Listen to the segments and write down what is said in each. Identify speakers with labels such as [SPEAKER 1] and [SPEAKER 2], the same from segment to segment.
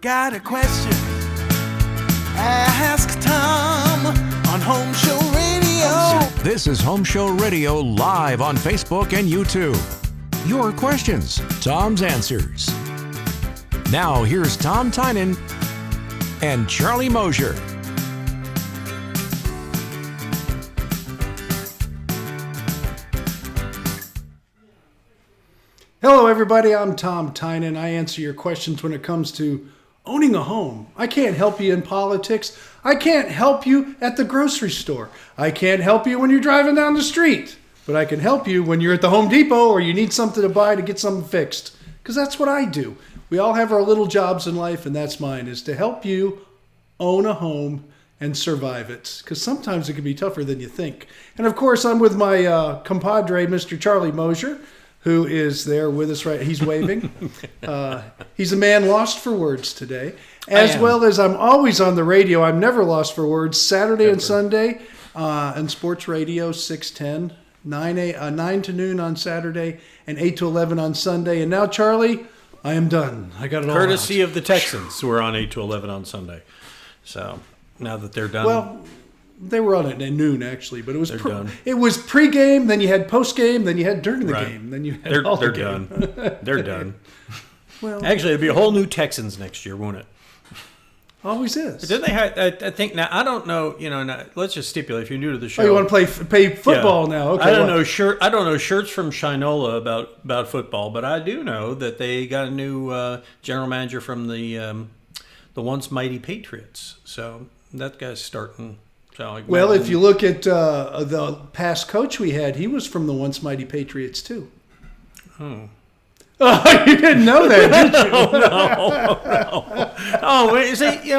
[SPEAKER 1] Got a question? Ask Tom on HomeShow Radio.
[SPEAKER 2] This is HomeShow Radio live on Facebook and YouTube. Your questions, Tom's answers. Now here's Tom Tynan and Charlie Mosier.
[SPEAKER 3] Hello everybody, I'm Tom Tynan. I answer your questions when it comes to owning a home. I can't help you in politics. I can't help you at the grocery store. I can't help you when you're driving down the street. But I can help you when you're at the Home Depot or you need something to buy to get something fixed. Because that's what I do. We all have our little jobs in life, and that's mine, is to help you own a home and survive it. Because sometimes it can be tougher than you think. And of course, I'm with my compadre, Mr. Charlie Mosier, who is there with us right. He's waving. He's a man lost for words today. As well as I'm always on the radio. I'm never lost for words. Saturday and Sunday on Sports Radio 610, 9 to noon on Saturday, and 8 to 11 on Sunday. And now, Charlie, I am done. I got it all
[SPEAKER 4] Courtesy
[SPEAKER 3] out.
[SPEAKER 4] of the Texans, who are on 8 to 11 on Sunday. So now that they're done.
[SPEAKER 3] Well, they were on at noon, actually, but it was
[SPEAKER 4] done.
[SPEAKER 3] It was pregame, then you had postgame, then you had during the game, then you had
[SPEAKER 4] they're
[SPEAKER 3] all the
[SPEAKER 4] done.
[SPEAKER 3] game.
[SPEAKER 4] They're done.
[SPEAKER 3] Well,
[SPEAKER 4] Actually, it'll be a whole new Texans next year, won't it?
[SPEAKER 3] always is.
[SPEAKER 4] Didn't they have, I think now, I don't know, now, let's just stipulate if you're new to the show.
[SPEAKER 3] Oh, you want to play football now? Okay.
[SPEAKER 4] I don't know shirts from Shinola about football, but I do know that they got a new general manager from the once mighty Patriots. So that guy's starting. So
[SPEAKER 3] well, if you look at the past coach we had, he was from the once mighty Patriots too.
[SPEAKER 4] Oh.
[SPEAKER 3] Oh, you didn't know that, did you?
[SPEAKER 4] No. Oh, wait, see,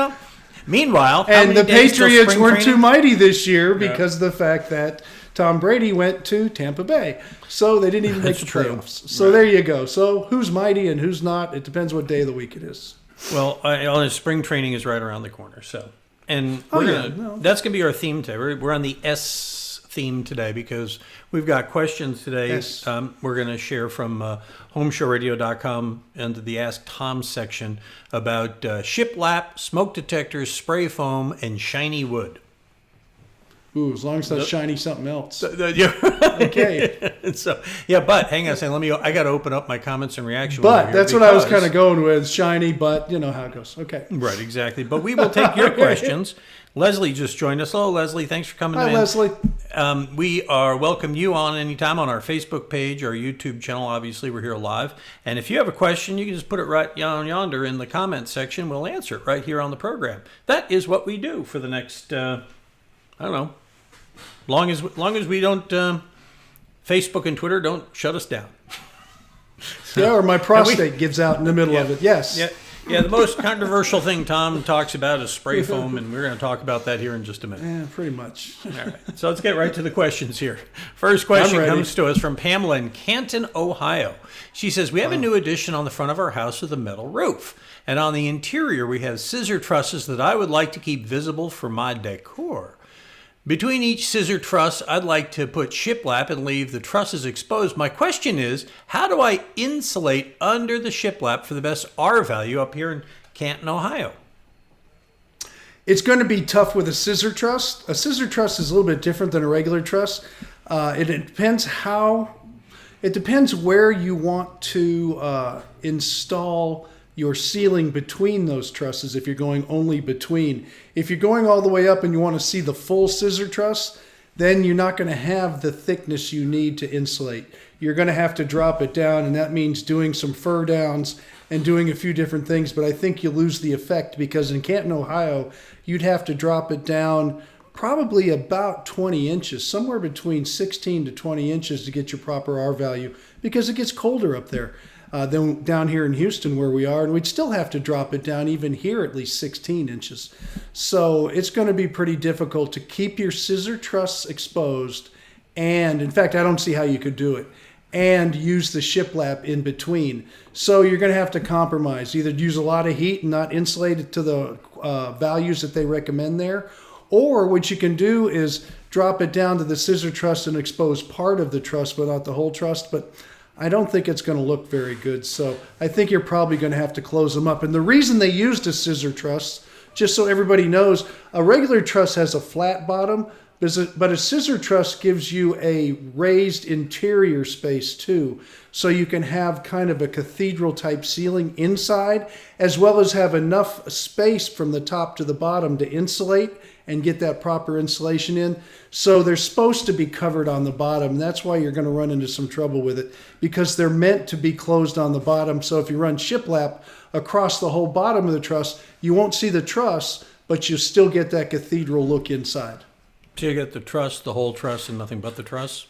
[SPEAKER 4] meanwhile,
[SPEAKER 3] and the Patriots weren't too mighty this year because of the fact that Tom Brady went to Tampa Bay. So they didn't even make the playoffs. So there you go. So who's mighty and who's not? It depends what day of the week it is.
[SPEAKER 4] Well, spring training is right around the corner. So, and that's going to be our theme today. We're on the S theme today because we've got questions today.
[SPEAKER 3] Yes.
[SPEAKER 4] We're going to share from HomeShowRadio.com into the Ask Tom section about shiplap, smoke detectors, spray foam, and shiny wood.
[SPEAKER 3] Ooh, as long as that's shiny something else.
[SPEAKER 4] Okay. But hang on a second. I got to open up my comments and reaction.
[SPEAKER 3] But that's what I was kind of going with, shiny, but you know how it goes. Okay.
[SPEAKER 4] Right, exactly. But we will take your questions. Leslie just joined us. Hello, Leslie. Thanks for coming in.
[SPEAKER 3] Hi, Leslie.
[SPEAKER 4] We welcome you on anytime on our Facebook page, our YouTube channel. Obviously, we're here live. And if you have a question, you can just put it right yonder in the comment section. We'll answer it right here on the program. That is what we do for the next, long as we don't, Facebook and Twitter don't shut us down.
[SPEAKER 3] Yeah, or my prostate gives out in the middle of it. Yes.
[SPEAKER 4] Yeah, the most controversial thing Tom talks about is spray foam, and we're going to talk about that here in just a minute.
[SPEAKER 3] Yeah, pretty much.
[SPEAKER 4] All right, so let's get right to the questions here. First question comes to us from Pamela in Canton, Ohio. She says, we have a new addition on the front of our house with a metal roof, and on the interior we have scissor trusses that I would like to keep visible for my decor. Between each scissor truss, I'd like to put shiplap and leave the trusses exposed. My question is, how do I insulate under the shiplap for the best R value up here in Canton, Ohio?
[SPEAKER 3] It's going to be tough with a scissor truss. A scissor truss is a little bit different than a regular truss. It depends where you want to install your ceiling between those trusses if you're going only between. If you're going all the way up and you want to see the full scissor truss, then you're not going to have the thickness you need to insulate. You're going to have to drop it down, and that means doing some fur downs and doing a few different things, but I think you lose the effect because in Canton, Ohio, you'd have to drop it down probably about 20 inches, somewhere between 16 to 20 inches to get your proper R value because it gets colder up there. Than down here in Houston where we are, and we'd still have to drop it down even here at least 16 inches. So it's going to be pretty difficult to keep your scissor truss exposed, and in fact, I don't see how you could do it, and use the shiplap in between. So you're going to have to compromise, either use a lot of heat and not insulate it to the values that they recommend there, or what you can do is drop it down to the scissor truss and expose part of the truss, but not the whole truss. But I don't think it's going to look very good. So I think you're probably going to have to close them up. And the reason they used a scissor truss, just so everybody knows, a regular truss has a flat bottom, but a scissor truss gives you a raised interior space too. So you can have kind of a cathedral type ceiling inside, as well as have enough space from the top to the bottom to insulate and get that proper insulation in. So they're supposed to be covered on the bottom. That's why you're going to run into some trouble with it, because they're meant to be closed on the bottom. So if you run shiplap across the whole bottom of the truss, you won't see the truss, but you still get that cathedral look inside.
[SPEAKER 4] So you get the truss, the whole truss, and nothing but the truss?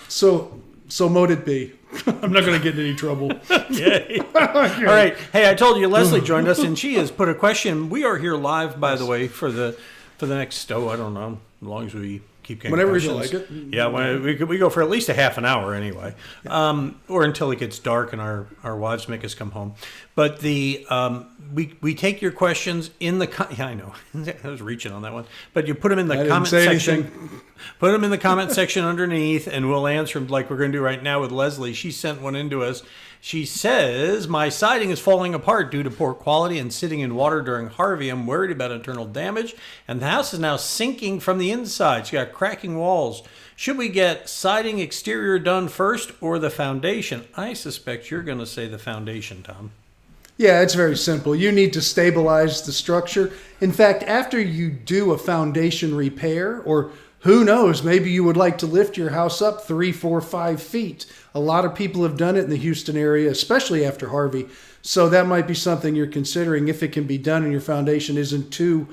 [SPEAKER 3] So mote it be. I'm not going to get in any trouble.
[SPEAKER 4] Yay. All right. Hey, I told you Leslie joined us, and she has put a question. We are here live, by the way, for the next, I don't know, as long as we keep getting
[SPEAKER 3] whenever
[SPEAKER 4] questions.
[SPEAKER 3] you like it.
[SPEAKER 4] Yeah, we go for at least a half an hour anyway, or until it gets dark and our wives make us come home. But we take your questions in the yeah, I know I was reaching on that one, but you put them in the comment section. Put them in the comment section underneath, and we'll answer them like we're going to do right now with Leslie. She sent one into us. She says, my siding is falling apart due to poor quality and sitting in water during Harvey. I'm worried about internal damage, and the house is now sinking from the inside. She's got cracking walls. Should we get siding exterior done first or the foundation? I suspect you're going to say the foundation, Tom.
[SPEAKER 3] Yeah, it's very simple. You need to stabilize the structure. In fact, after you do a foundation repair, or who knows, maybe you would like to lift your house up 3, 4, 5 feet. A lot of people have done it in the Houston area, especially after Harvey. So that might be something you're considering if it can be done and your foundation isn't too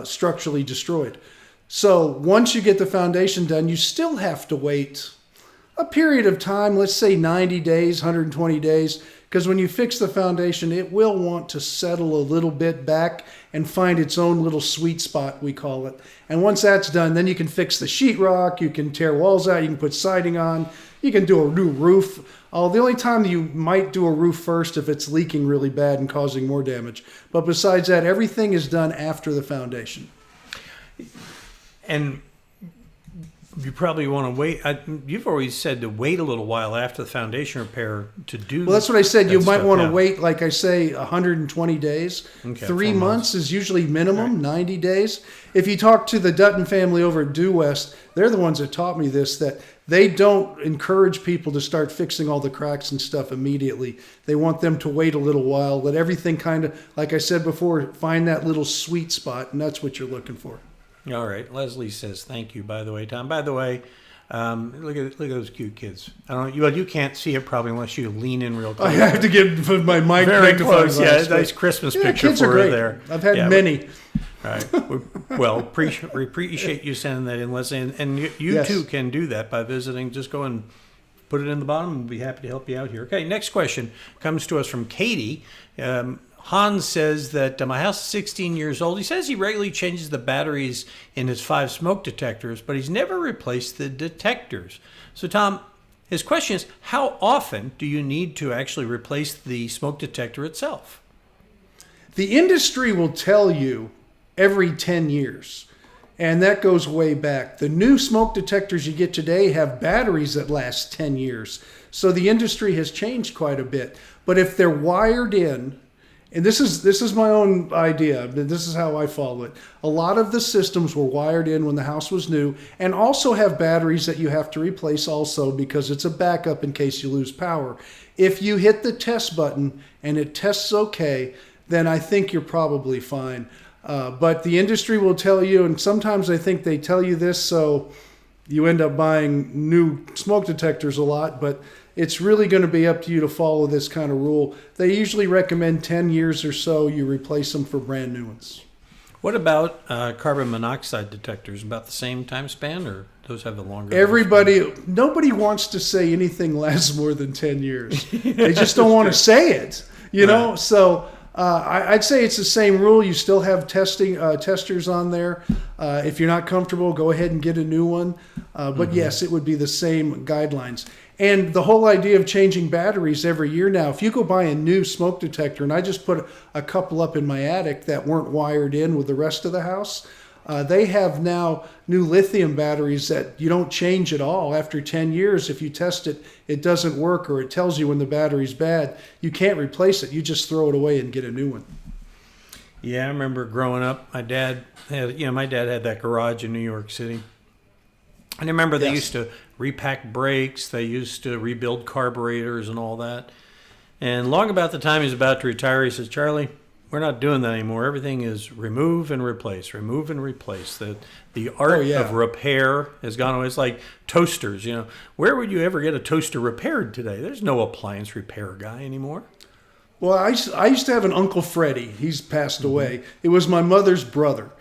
[SPEAKER 3] structurally destroyed. So once you get the foundation done, you still have to wait a period of time, let's say 90 days, 120 days, because when you fix the foundation, it will want to settle a little bit back and find its own little sweet spot, we call it. And once that's done, then you can fix the sheetrock, you can tear walls out, you can put siding on, you can do a new roof. The only time that you might do a roof first if it's leaking really bad and causing more damage. But besides that, everything is done after the foundation.
[SPEAKER 4] And you probably want to wait. You've always said to wait a little while after the foundation repair to do.
[SPEAKER 3] Well, that's what I said. You might want to wait, like I say, 120 days.
[SPEAKER 4] Okay,
[SPEAKER 3] 3 months is usually minimum, 90 days. If you talk to the Dutton family over at Due West, they're the ones that taught me this, that they don't encourage people to start fixing all the cracks and stuff immediately. They want them to wait a little while, let everything kind of, like I said before, find that little sweet spot, and that's what you're looking for.
[SPEAKER 4] All right. Leslie says, thank you, by the way, Tom. By the way, look at those cute kids. I don't know. Well, you can't see it probably unless you lean in real close.
[SPEAKER 3] I have to get my mic
[SPEAKER 4] very close. Yeah, nice Christmas picture
[SPEAKER 3] kids
[SPEAKER 4] for
[SPEAKER 3] are great.
[SPEAKER 4] her there.
[SPEAKER 3] I've had many.
[SPEAKER 4] All right. Well, appreciate you sending that in, Leslie. And you too can do that by visiting. Just go and put it in the bottom. We'll be happy to help you out here. Okay, next question comes to us from Katie. Hans says that my house is 16 years old. He says he regularly changes the batteries in his 5 smoke detectors, but he's never replaced the detectors. So, Tom, his question is, how often do you need to actually replace the smoke detector itself?
[SPEAKER 3] The industry will tell you every 10 years, and that goes way back. The new smoke detectors you get today have batteries that last 10 years. So the industry has changed quite a bit. But if they're wired in, and this is my own idea, this is how I follow it. A lot of the systems were wired in when the house was new, and also have batteries that you have to replace also because it's a backup in case you lose power. If you hit the test button and it tests okay, then I think you're probably fine. But the industry will tell you, and sometimes I think they tell you this, so you end up buying new smoke detectors a lot, but it's really going to be up to you to follow this kind of rule. They usually recommend 10 years or so you replace them for brand new ones.
[SPEAKER 4] What about carbon monoxide detectors? About the same time span, or those have the longer?
[SPEAKER 3] Nobody wants to say anything lasts more than 10 years. They just don't want to say it, you know? So I'd say it's the same rule. You still have testers on there. If you're not comfortable, go ahead and get a new one. But yes, it would be the same guidelines. And the whole idea of changing batteries every year now, if you go buy a new smoke detector, and I just put a couple up in my attic that weren't wired in with the rest of the house, They have now new lithium batteries that you don't change at all. After 10 years, if you test it, it doesn't work, or it tells you when the battery's bad, you can't replace it. You just throw it away and get a new one.
[SPEAKER 4] Yeah, I remember growing up, my dad had that garage in New York City. And I remember they used to repack brakes, they used to rebuild carburetors and all that. And long about the time he was about to retire, he says, Charlie, we're not doing that anymore. Everything is remove and replace, remove and replace. The art of repair has gone away. It's like toasters, Where would you ever get a toaster repaired today? There's no appliance repair guy anymore.
[SPEAKER 3] Well, I used to have an Uncle Freddie. He's passed away. It was my mother's brother.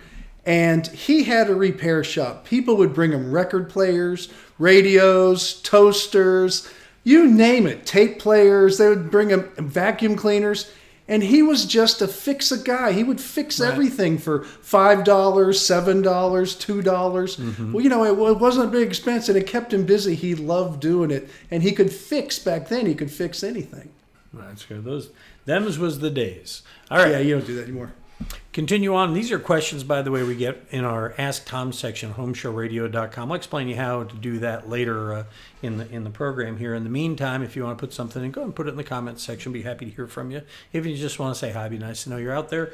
[SPEAKER 3] And he had a repair shop. People would bring him record players, radios, toasters, you name it, tape players. They would bring him vacuum cleaners. And he was just a fix-a guy. He would fix everything for $5, $7, $2. Well, it wasn't a big expense, and it kept him busy. He loved doing it. And he could fix, back then, he could fix anything.
[SPEAKER 4] That's good. Them's was the days. All right.
[SPEAKER 3] Yeah, you don't do that anymore.
[SPEAKER 4] Continue on. These are questions, by the way, we get in our Ask Tom section, homeshowradio.com. I'll explain you how to do that later in the program here. In the meantime, if you want to put something in, go and put it in the comments section. Be happy to hear from you. If you just want to say hi, it'd be nice to know you're out there.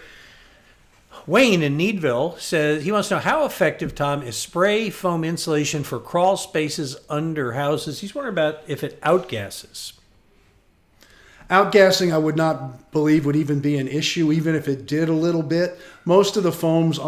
[SPEAKER 4] Wayne in Needville says he wants to know how effective, Tom, is spray foam insulation for crawl spaces under houses. He's wondering about if it outgasses.
[SPEAKER 3] Outgassing, I would not believe would even be an issue, even if it did a little bit. Most of the foams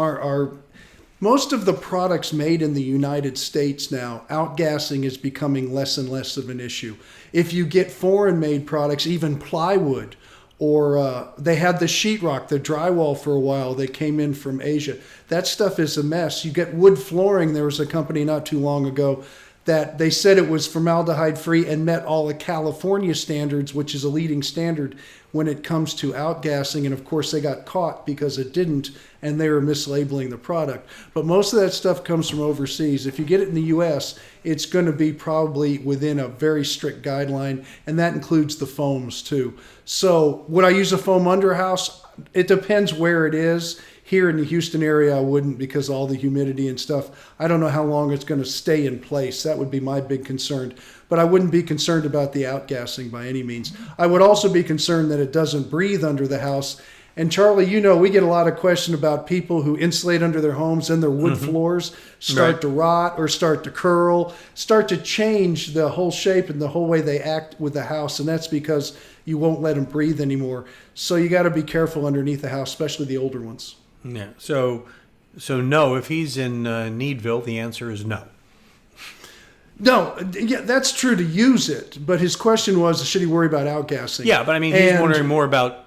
[SPEAKER 3] most of the products made in the United States now, outgassing is becoming less and less of an issue. If you get foreign-made products, even plywood, or they had the sheetrock, the drywall for a while that came in from Asia. That stuff is a mess. You get wood flooring. There was a company not too long ago that they said it was formaldehyde-free and met all the California standards, which is a leading standard when it comes to outgassing. And of course, they got caught because it didn't, and they were mislabeling the product. But most of that stuff comes from overseas. If you get it in the U.S., it's going to be probably within a very strict guideline, and that includes the foams too. So would I use a foam under house? It depends where it is. Here in the Houston area, I wouldn't, because all the humidity and stuff. I don't know how long it's going to stay in place. That would be my big concern. But I wouldn't be concerned about the outgassing by any means. I would also be concerned that it doesn't breathe under the house. And Charlie, we get a lot of question about people who insulate under their homes and their wood floors start to rot or start to curl, start to change the whole shape and the whole way they act with the house. And that's because you won't let them breathe anymore. So you got to be careful underneath the house, especially the older ones.
[SPEAKER 4] Yeah. So no, if he's in Needville, the answer is no.
[SPEAKER 3] No, yeah, that's true to use it. But his question was, should he worry about outgassing?
[SPEAKER 4] Yeah, but I mean, he's wondering more about,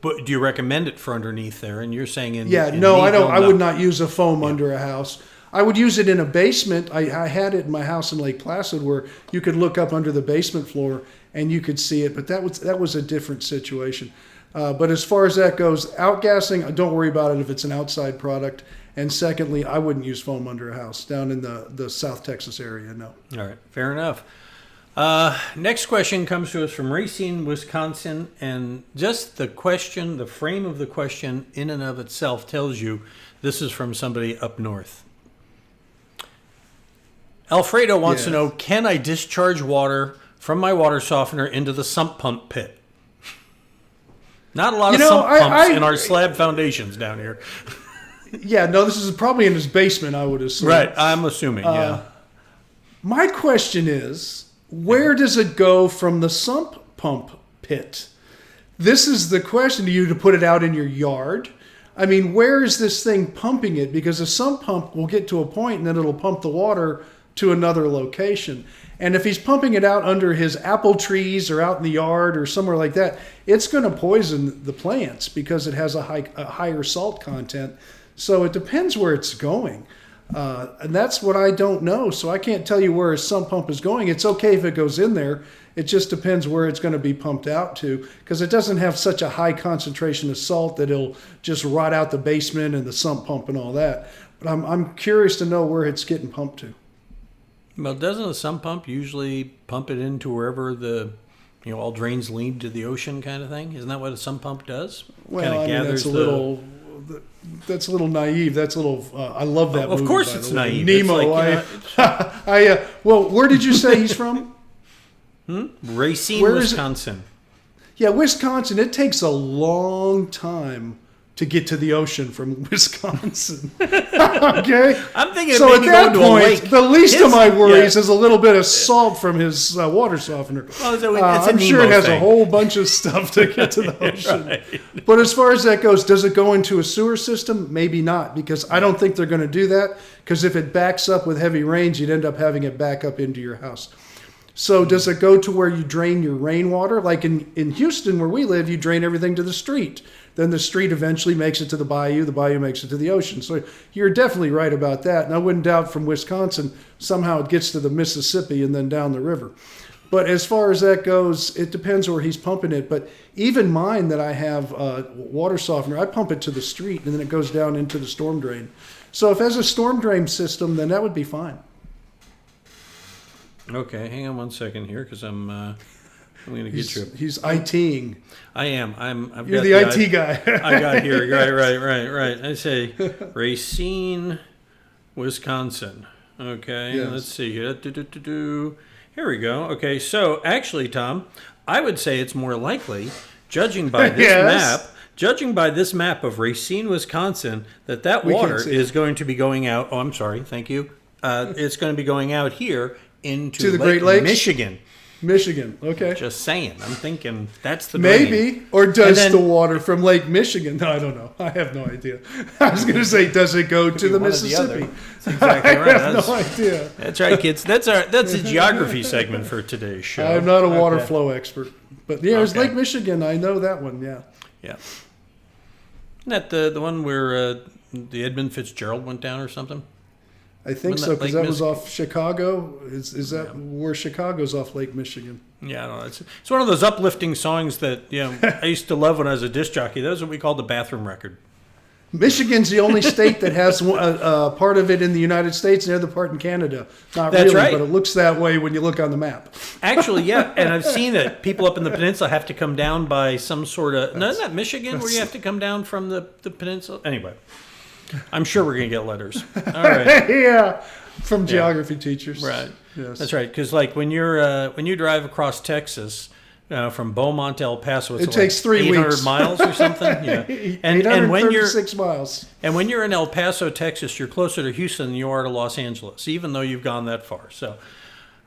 [SPEAKER 4] but do you recommend it for underneath there? And you're saying in
[SPEAKER 3] no,
[SPEAKER 4] Needville,
[SPEAKER 3] I don't. I would not use a foam under a house. I would use it in a basement. I had it in my house in Lake Placid where you could look up under the basement floor and you could see it. But that was a different situation. But as far as that goes, outgassing, don't worry about it if it's an outside product. And secondly, I wouldn't use foam under a house down in the South Texas area, no.
[SPEAKER 4] All right, fair enough. Next question comes to us from Racine, Wisconsin. And just the question, the frame of the question in and of itself tells you this is from somebody up north. Alfredo wants to know, can I discharge water from my water softener into the sump pump pit? Not a lot of sump pumps in our slab foundations down here.
[SPEAKER 3] Yeah, no, this is probably in his basement, I would assume.
[SPEAKER 4] Right, I'm assuming, yeah.
[SPEAKER 3] My question is, where does it go from the sump pump pit? This is the question to you, to put it out in your yard. I mean, where is this thing pumping it? Because a sump pump will get to a point and then it'll pump the water to another location. And if he's pumping it out under his apple trees or out in the yard or somewhere like that, it's going to poison the plants because it has a higher salt content. So it depends where it's going. And that's what I don't know. So I can't tell you where a sump pump is going. It's okay if it goes in there. It just depends where it's going to be pumped out to, because it doesn't have such a high concentration of salt that it'll just rot out the basement and the sump pump and all that. But I'm curious to know where it's getting pumped to.
[SPEAKER 4] Well, doesn't a sump pump usually pump it into wherever all drains lead to the ocean kind of thing? Isn't that what a sump pump does?
[SPEAKER 3] Well, I mean, that's a little that's a little naive. That's a little. I love that.
[SPEAKER 4] Of
[SPEAKER 3] movie,
[SPEAKER 4] course,
[SPEAKER 3] by
[SPEAKER 4] it's
[SPEAKER 3] the way.
[SPEAKER 4] naive.
[SPEAKER 3] Nemo.
[SPEAKER 4] It's like,
[SPEAKER 3] Well, where did you say he's from?
[SPEAKER 4] Racine,
[SPEAKER 3] Where is it?
[SPEAKER 4] Wisconsin.
[SPEAKER 3] Yeah, Wisconsin. It takes a long time to get to the ocean from Wisconsin. Okay.
[SPEAKER 4] I'm thinking
[SPEAKER 3] So at
[SPEAKER 4] maybe
[SPEAKER 3] that
[SPEAKER 4] going to a
[SPEAKER 3] point,
[SPEAKER 4] lake.
[SPEAKER 3] the least of my worries
[SPEAKER 4] yeah.
[SPEAKER 3] is a little bit of salt from his water softener.
[SPEAKER 4] Well, so it's a
[SPEAKER 3] I'm sure it
[SPEAKER 4] Nemo
[SPEAKER 3] has a
[SPEAKER 4] thing.
[SPEAKER 3] whole bunch of stuff to get to the ocean.
[SPEAKER 4] Right.
[SPEAKER 3] But as far as that goes, does it go into a sewer system? Maybe not, because I don't think they're going to do that. Because if it backs up with heavy rains, you'd end up having it back up into your house. So does it go to where you drain your rainwater? Like in Houston, where we live, you drain everything to the street. Then the street eventually makes it to the bayou makes it to the ocean. So you're definitely right about that. And I wouldn't doubt from Wisconsin, somehow it gets to the Mississippi and then down the river. But as far as that goes, it depends where he's pumping it. But even mine that I have water softener, I pump it to the street and then it goes down into the storm drain. So if it has a storm drain system, then that would be fine.
[SPEAKER 4] Okay, hang on one second here, because I'm going to get you.
[SPEAKER 3] He's ITing.
[SPEAKER 4] I am.
[SPEAKER 3] You're the IT guy.
[SPEAKER 4] I got here. Right. I say Racine, Wisconsin. Okay,
[SPEAKER 3] Yes.
[SPEAKER 4] let's see here. Here we go. Okay, so actually, Tom, I would say it's more likely, judging by this
[SPEAKER 3] Yes.
[SPEAKER 4] map of Racine, Wisconsin, that
[SPEAKER 3] We
[SPEAKER 4] water
[SPEAKER 3] can't see
[SPEAKER 4] is going to be going out. Oh, I'm sorry. Thank you. It's going to be going out here into
[SPEAKER 3] To the Great Lakes?
[SPEAKER 4] Michigan.
[SPEAKER 3] Okay.
[SPEAKER 4] Just saying. I'm thinking that's the
[SPEAKER 3] Maybe.
[SPEAKER 4] drain.
[SPEAKER 3] Or does
[SPEAKER 4] And then-
[SPEAKER 3] the water from Lake Michigan? No, I don't know. I have no idea. I was going to say, does it go to the
[SPEAKER 4] one or the other.
[SPEAKER 3] Mississippi?
[SPEAKER 4] That's exactly
[SPEAKER 3] I
[SPEAKER 4] right.
[SPEAKER 3] have no idea.
[SPEAKER 4] That's right, kids. That's a geography segment for today's show.
[SPEAKER 3] I'm not a water
[SPEAKER 4] Okay.
[SPEAKER 3] flow expert. But yeah, there's
[SPEAKER 4] Okay.
[SPEAKER 3] Lake Michigan. I know that one, yeah.
[SPEAKER 4] Yeah. Isn't that the one where the Edmund Fitzgerald went down or something?
[SPEAKER 3] I think
[SPEAKER 4] Wasn't
[SPEAKER 3] so,
[SPEAKER 4] that
[SPEAKER 3] because
[SPEAKER 4] Lake
[SPEAKER 3] that was off Chicago. Is that
[SPEAKER 4] Yeah.
[SPEAKER 3] where Chicago's off Lake Michigan?
[SPEAKER 4] Yeah, I don't know. It's one of those uplifting songs that I used to love when I was a disc jockey. That was what we called the bathroom record.
[SPEAKER 3] Michigan's the only state that has part of it in the United States and the other part in Canada. Not
[SPEAKER 4] That's
[SPEAKER 3] really,
[SPEAKER 4] right.
[SPEAKER 3] but it looks that way when you look on the map.
[SPEAKER 4] Actually, yeah, and I've seen it. People up in the peninsula have to come down by some sort of... No, isn't that Michigan where you have to come down from the peninsula? Anyway, I'm sure we're going to get letters. All right.
[SPEAKER 3] Yeah, from geography teachers.
[SPEAKER 4] Right.
[SPEAKER 3] Yes.
[SPEAKER 4] That's right. Because like when you drive across Texas from Beaumont to El Paso,
[SPEAKER 3] It takes 3
[SPEAKER 4] 800
[SPEAKER 3] weeks.
[SPEAKER 4] miles or something. Yeah. And when you're
[SPEAKER 3] 836 miles.
[SPEAKER 4] in El Paso, Texas, you're closer to Houston than you are to Los Angeles, even though you've gone that far. So,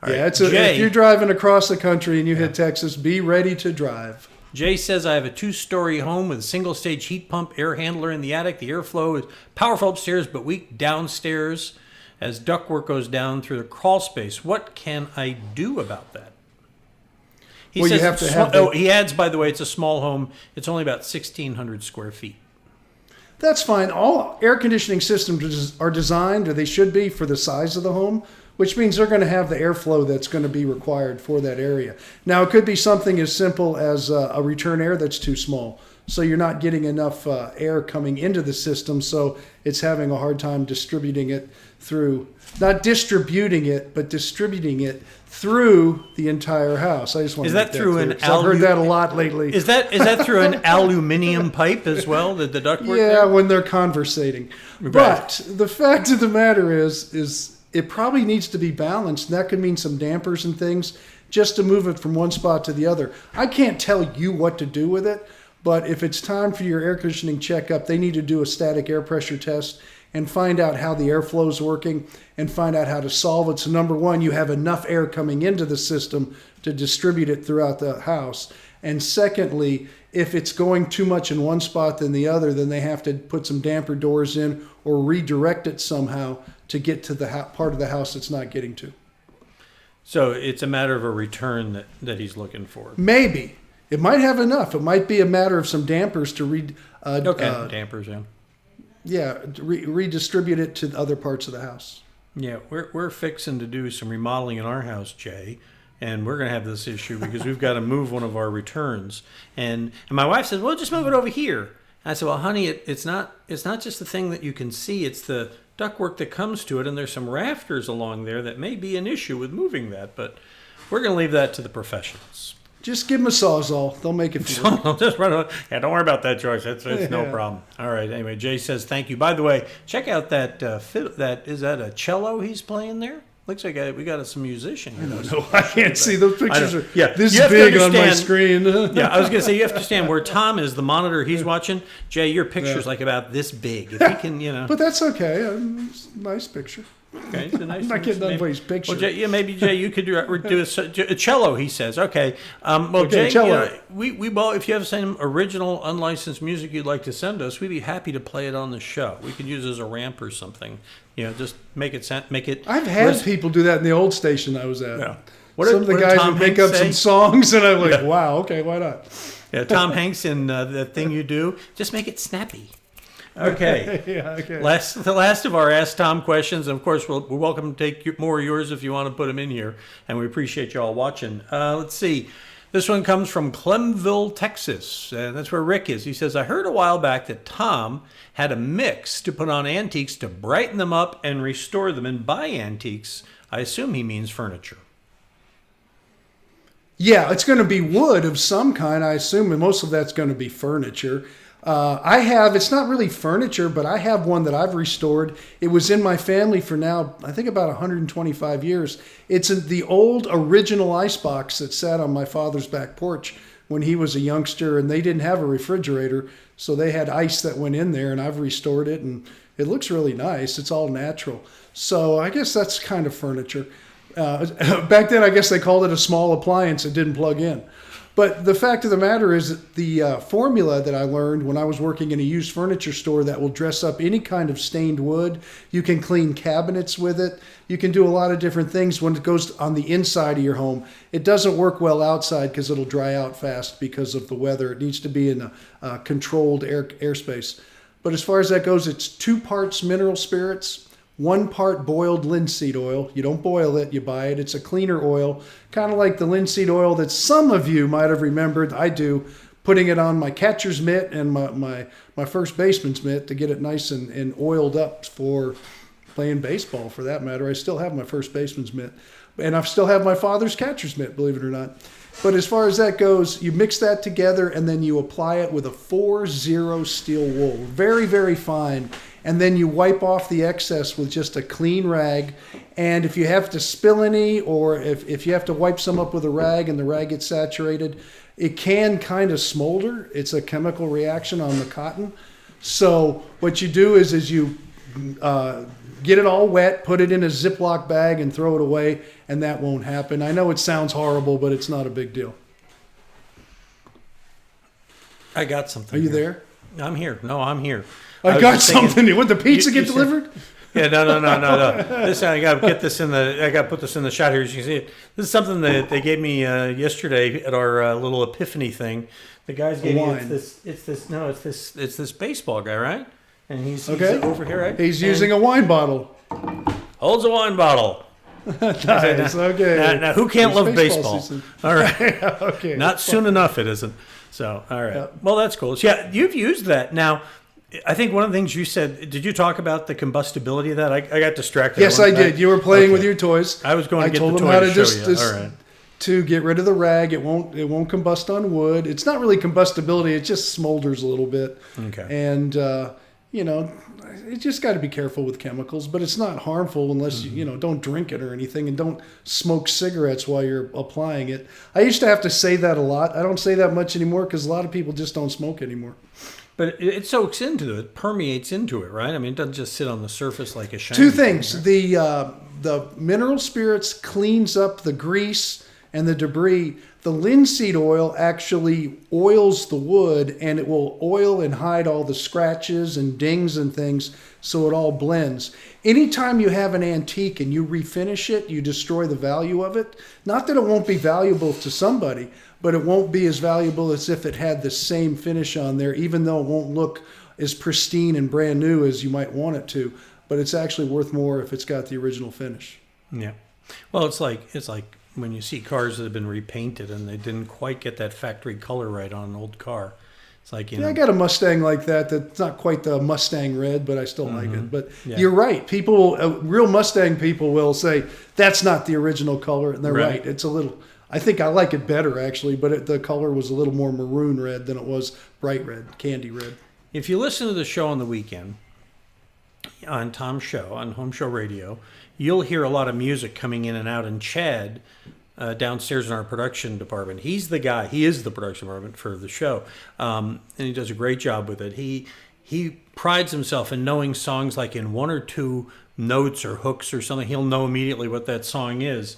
[SPEAKER 4] all
[SPEAKER 3] Yeah,
[SPEAKER 4] right.
[SPEAKER 3] if
[SPEAKER 4] Jay,
[SPEAKER 3] you're driving across the country and you hit Texas, be ready to drive.
[SPEAKER 4] Jay says I have a 2-story home with a single-stage heat pump, air handler in the attic. The airflow is powerful upstairs but weak downstairs as ductwork goes down through the crawl space. What can I do about that? He
[SPEAKER 3] Well, you
[SPEAKER 4] says
[SPEAKER 3] have
[SPEAKER 4] it's
[SPEAKER 3] to have
[SPEAKER 4] small-
[SPEAKER 3] the-
[SPEAKER 4] he adds, by the way, it's a small home. It's only about 1,600 square feet.
[SPEAKER 3] That's fine. All air conditioning systems are designed, or they should be, for the size of the home, which means they're going to have the airflow that's going to be required for that area. Now, it could be something as simple as a return air that's too small. So you're not getting enough air coming into the system, so it's having a hard time distributing it through, not distributing it, but distributing it through the entire house. I just want
[SPEAKER 4] Is
[SPEAKER 3] to
[SPEAKER 4] that
[SPEAKER 3] make that
[SPEAKER 4] through
[SPEAKER 3] clear,
[SPEAKER 4] an
[SPEAKER 3] 'cause I've heard that a lot lately.
[SPEAKER 4] Is that through an aluminium pipe as well? The ductwork?
[SPEAKER 3] Yeah,
[SPEAKER 4] there?
[SPEAKER 3] when they're conversating.
[SPEAKER 4] Right.
[SPEAKER 3] But the fact of the matter is it probably needs to be balanced. And that could mean some dampers and things just to move it from one spot to the other. I can't tell you what to do with it, but if it's time for your air conditioning checkup, they need to do a static air pressure test and find out how the airflow is working and find out how to solve it. So number one, you have enough air coming into the system to distribute it throughout the house. And secondly, if it's going too much in one spot than the other, then they have to put some damper doors in or redirect it somehow to get to the part of the house it's not getting to.
[SPEAKER 4] So it's a matter of a return that he's looking for.
[SPEAKER 3] Maybe. It might have enough. It might be a matter of some dampers to
[SPEAKER 4] Dampers, yeah.
[SPEAKER 3] redistribute it to other parts of the house.
[SPEAKER 4] Yeah, we're fixing to do some remodeling in our house, Jay, and we're going to have this issue because we've got to move one of our returns. And my wife says, "Well, just move it over here." And I said, "Well, honey, it's not just the thing that you can see; it's the ductwork that comes to it, and there's some rafters along there that may be an issue with moving that. But we're going to leave that to the professionals."
[SPEAKER 3] Just give them a Sawzall. They'll make it for you.
[SPEAKER 4] Just run on. Yeah, don't worry about that, George. It's no problem. All right. Anyway, Jay says thank you. By the way, check out that is that a cello he's playing there? Looks like we got some musician here.
[SPEAKER 3] No, I can't see. Those pictures are this
[SPEAKER 4] You have to
[SPEAKER 3] big on my
[SPEAKER 4] understand-
[SPEAKER 3] screen.
[SPEAKER 4] Yeah, I was going to say, you have to stand where Tom is, the monitor he's watching. Jay, your picture's like about this big. If he can,
[SPEAKER 3] But that's okay. It's a nice picture.
[SPEAKER 4] Okay, it's a nice
[SPEAKER 3] I'm not getting anybody's picture.
[SPEAKER 4] Well, Jay, maybe Jay, you could do a cello. He says, okay.
[SPEAKER 3] Okay,
[SPEAKER 4] Jay,
[SPEAKER 3] cello.
[SPEAKER 4] Well, if you have some original unlicensed music you'd like to send us, we'd be happy to play it on the show. We could use it as a ramp or something. Just make it.
[SPEAKER 3] I've had people do that in the old station I was at.
[SPEAKER 4] Yeah.
[SPEAKER 3] Some of the guys would make up some songs, and I'm like, wow, okay, why not?
[SPEAKER 4] Yeah, Tom Hanks in the thing you do, just make it snappy. Okay.
[SPEAKER 3] Yeah, okay.
[SPEAKER 4] The last of our Ask Tom questions, and of course, we're welcome to take more of yours if you want to put them in here, and we appreciate you all watching. Let's see. This one comes from Clemville, Texas, and that's where Rick is. He says, I heard a while back that Tom had a mix to put on antiques to brighten them up and restore them. And by antiques, I assume he means furniture.
[SPEAKER 3] Yeah, it's going to be wood of some kind, I assume, and most of that's going to be furniture. It's not really furniture, but I have one that I've restored. It was in my family for now, I think about 125 years. It's the old original icebox that sat on my father's back porch when he was a youngster, and they didn't have a refrigerator, so they had ice that went in there, and I've restored it, and it looks really nice. It's all natural. So I guess that's kind of furniture. Back then, I guess they called it a small appliance that didn't plug in. But the fact of the matter is that the formula that I learned when I was working in a used furniture store that will dress up any kind of stained wood, you can clean cabinets with it. You can do a lot of different things when it goes on the inside of your home. It doesn't work well outside because it'll dry out fast because of the weather. It needs to be in a controlled airspace. But as far as that goes, it's 2 parts mineral spirits, 1 part boiled linseed oil. You don't boil it, you buy it. It's a cleaner oil, kind of like the linseed oil that some of you might have remembered. I do, putting it on my catcher's mitt and my first baseman's mitt to get it nice and oiled up for playing baseball, for that matter. I still have my first baseman's mitt. And I still have my father's catcher's mitt, believe it or not. But as far as that goes, you mix that together and then you apply it with a 4-0 steel wool. Very, very fine. And then you wipe off the excess with just a clean rag. And if you have to spill any, or if you have to wipe some up with a rag and the rag gets saturated, it can kind of smolder. It's a chemical reaction on the cotton. So what you do is you get it all wet, put it in a Ziploc bag and throw it away, and that won't happen. I know it sounds horrible, but it's not a big deal.
[SPEAKER 4] I got something.
[SPEAKER 3] Are you
[SPEAKER 4] here.
[SPEAKER 3] there?
[SPEAKER 4] I'm here. No, I'm here.
[SPEAKER 3] I got something. Would the pizza get delivered?
[SPEAKER 4] Yeah, no. Listen, I got to get this in the. I got to put this in the shot here. As you can see it. This is something that they gave me yesterday at our little epiphany thing. The guys gave me it's this baseball guy, right? And he's over here, right?
[SPEAKER 3] He's using a wine bottle.
[SPEAKER 4] Holds a wine bottle.
[SPEAKER 3] Nice. Okay.
[SPEAKER 4] Now, who can't love baseball? All right.
[SPEAKER 3] Okay.
[SPEAKER 4] Not soon enough, it isn't. So, all right. Yeah. Well, that's cool. So, yeah, you've used that. Now, I think one of the things you said, did you talk about the combustibility of that? I got distracted.
[SPEAKER 3] Yes, I did. You were playing with your toys.
[SPEAKER 4] I was going to get the toy to show you. All right.
[SPEAKER 3] To get rid of the rag, it won't combust on wood. It's not really combustibility. It just smolders a little bit.
[SPEAKER 4] Okay.
[SPEAKER 3] And, you just got to be careful with chemicals, but it's not harmful unless you don't drink it or anything, and don't smoke cigarettes while you're applying it. I used to have to say that a lot. I don't say that much anymore because a lot of people just don't smoke anymore.
[SPEAKER 4] But it soaks into it, permeates into it, right? I mean, it doesn't just sit on the surface like a shiny
[SPEAKER 3] 2 things.
[SPEAKER 4] Thing, right?
[SPEAKER 3] The mineral spirits cleans up the grease and the debris. The linseed oil actually oils the wood, and it will oil and hide all the scratches and dings and things, so it all blends. Anytime you have an antique and you refinish it, you destroy the value of it. Not that it won't be valuable to somebody, but it won't be as valuable as if it had the same finish on there, even though it won't look as pristine and brand new as you might want it to. But it's actually worth more if it's got the original finish.
[SPEAKER 4] Yeah. Well, it's like when you see cars that have been repainted and they didn't quite get that factory color right on an old car. It's like,
[SPEAKER 3] I got a Mustang like that. That's not quite the Mustang red, but I still like it. But You're right. People, real Mustang people will say that's not the original color, and they're right. It's a I think I like it better, actually, but the color was a little more maroon red than it was bright red, candy red.
[SPEAKER 4] If you listen to the show on the weekend, on Tom's show, on Home Show Radio, you'll hear a lot of music coming in and out. And Chad, downstairs in our production department, he's the guy. He is the production department for the show, and he does a great job with it. He prides himself in knowing songs like in one or two notes or hooks or something. He'll know immediately what that song is.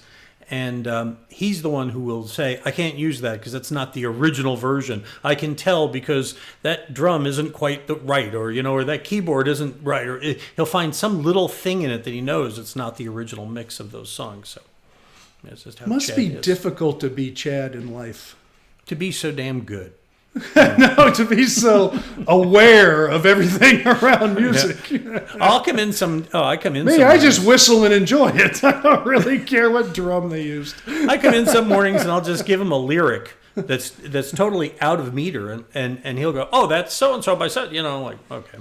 [SPEAKER 4] And he's the one who will say, I can't use that because that's not the original version. I can tell because that drum isn't quite right, or, or that keyboard isn't right. Or he'll find some little thing in it that he knows it's not the original mix of those songs. So that's just how
[SPEAKER 3] Must
[SPEAKER 4] Chad
[SPEAKER 3] be
[SPEAKER 4] is.
[SPEAKER 3] difficult to be Chad in life.
[SPEAKER 4] To be so damn good.
[SPEAKER 3] No, to be so aware of everything around music.
[SPEAKER 4] Yeah. I come in some.
[SPEAKER 3] Me, I just whistle and enjoy it. I don't really care what drum they used.
[SPEAKER 4] I come in some mornings and I'll just give him a lyric that's totally out of meter, and he'll go, oh, that's so and so by so. I'm like, okay,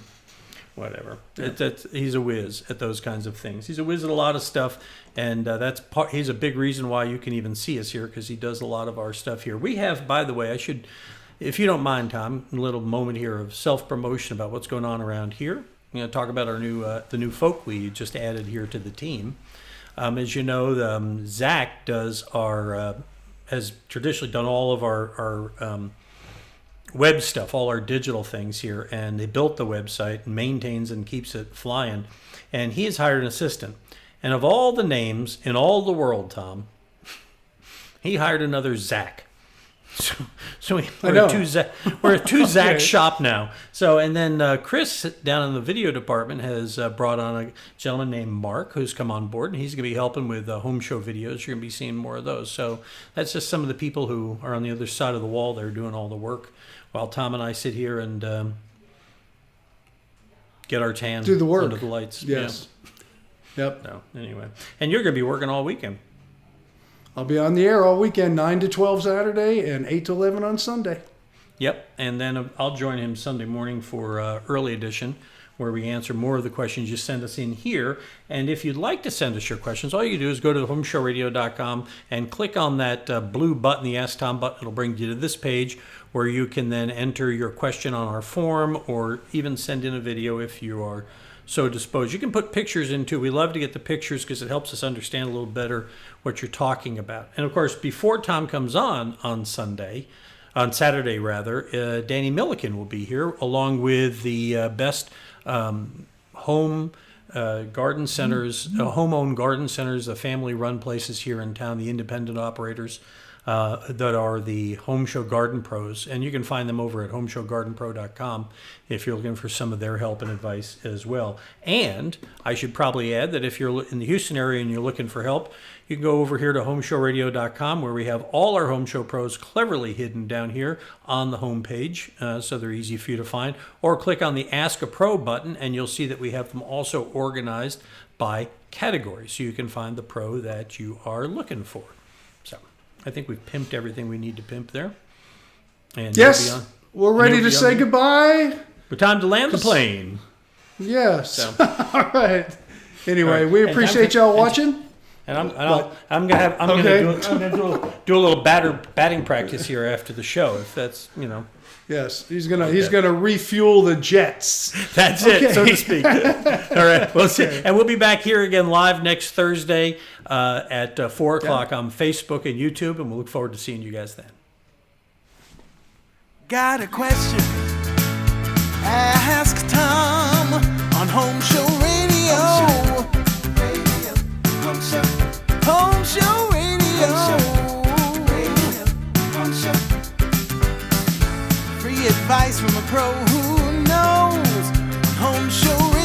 [SPEAKER 4] whatever. Yeah. He's a whiz at those kinds of things. He's a whiz at a lot of stuff, and he's a big reason why you can even see us here, because he does a lot of our stuff here. We have, by the way, if you don't mind, Tom, a little moment here of self-promotion about what's going on around here. I'm going to talk about our the new folk we just added here to the team. As you know, Zach has traditionally done all of our web stuff, all our digital things here, and they built the website and maintains and keeps it flying. And he has hired an assistant. And of all the names in all the world, Tom, he hired another Zach. So we're a two Zach shop now. So, and then Chris down in the video department has brought on a gentleman named Mark, who's come on board, and he's going to be helping with home show videos. You're going to be seeing more of those. So that's just some of the people who are on the other side of the wall there doing all the work, while Tom and I sit here and get our tan
[SPEAKER 3] do the work
[SPEAKER 4] under the lights.
[SPEAKER 3] Yes.
[SPEAKER 4] Yeah.
[SPEAKER 3] Yep.
[SPEAKER 4] So anyway, and you're going to be working all weekend.
[SPEAKER 3] I'll be on the air all weekend, 9 to 12 Saturday and 8 to 11 on Sunday.
[SPEAKER 4] Yep, and then I'll join him Sunday morning for early edition, where we answer more of the questions you send us in here. And if you'd like to send us your questions, all you do is go to homeshowradio.com and click on that blue button, the Ask Tom button. It'll bring you to this page where you can then enter your question on our form, or even send in a video if you are so disposed. You can put pictures in too. We love to get the pictures because it helps us understand a little better what you're talking about. And of course, before Tom comes on Saturday, Danny Milliken will be here, along with the best home garden centers, home-owned garden centers, the family-run places here in town, the independent operators that are the Home Show Garden Pros. And you can find them over at homeshowgardenpro.com if you're looking for some of their help and advice as well. And I should probably add that if you're in the Houston area and you're looking for help, you can go over here to homeshowradio.com, where we have all our Home Show Pros cleverly hidden down here on the home page, so they're easy for you to find. Or click on the Ask a Pro button, and you'll see that we have them also organized by category, so you can find the pro that you are looking for. So I think we've pimped everything we need to pimp there. And
[SPEAKER 3] yes, we're ready to say goodbye.
[SPEAKER 4] But time to land the plane.
[SPEAKER 3] Yes.
[SPEAKER 4] So.
[SPEAKER 3] All right. Anyway, we appreciate y'all watching.
[SPEAKER 4] And I'm gonna do a little batting practice here after the show, if that's
[SPEAKER 3] Yes, he's gonna refuel the jets.
[SPEAKER 4] That's it, so to speak. All right, we'll see, and we'll be back here again live next Thursday at 4:00 on Facebook and YouTube, and we'll look forward to seeing you guys then.
[SPEAKER 1] Got a question? Ask Tom on Home Show Radio. Home Show Radio. Free advice from a pro who knows. Home Show Radio.